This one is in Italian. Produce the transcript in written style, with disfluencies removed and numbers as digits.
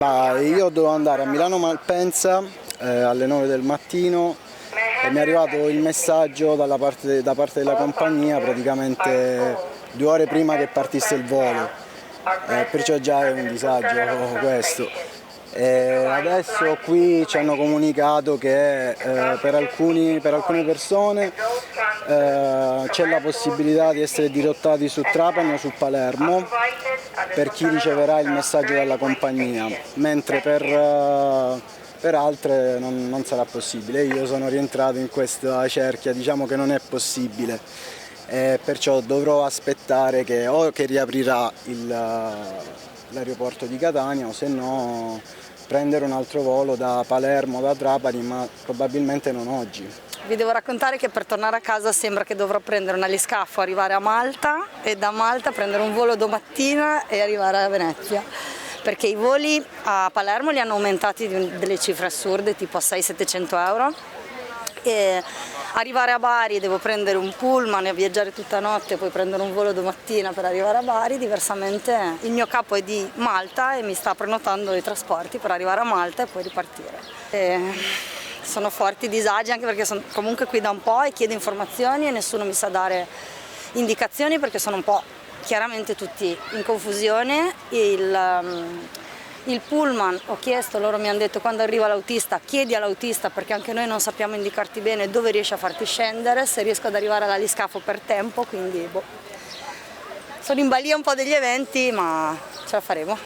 Io dovevo andare a Milano Malpensa alle 9 del mattino e mi è arrivato il messaggio da parte della compagnia praticamente 2 ore prima che partisse il volo, perciò già è un disagio questo. Adesso qui ci hanno comunicato che per alcune persone c'è la possibilità di essere dirottati su Trapani o su Palermo per chi riceverà il messaggio dalla compagnia, mentre per altre non sarà possibile. Io sono rientrato in questa cerchia, diciamo che non è possibile, perciò dovrò aspettare che riaprirà l'aeroporto di Catania o se no prendere un altro volo da Palermo o da Trapani, ma probabilmente non oggi. Vi devo raccontare che per tornare a casa sembra che dovrò prendere un aliscafo, arrivare a Malta e da Malta prendere un volo domattina e arrivare a Venezia. Perché i voli a Palermo li hanno aumentati di delle cifre assurde, tipo a 600-700 euro. E arrivare a Bari devo prendere un pullman e viaggiare tutta notte e poi prendere un volo domattina per arrivare a Bari. Diversamente il mio capo è di Malta e mi sta prenotando i trasporti per arrivare a Malta e poi ripartire. Sono forti disagi anche perché sono comunque qui da un po' e chiedo informazioni e nessuno mi sa dare indicazioni perché sono un po' chiaramente tutti in confusione. Il pullman ho chiesto, loro mi hanno detto quando arriva l'autista chiedi all'autista perché anche noi non sappiamo indicarti bene dove riesce a farti scendere, se riesco ad arrivare all'aliscafo per tempo, quindi sono in balia un po' degli eventi ma ce la faremo.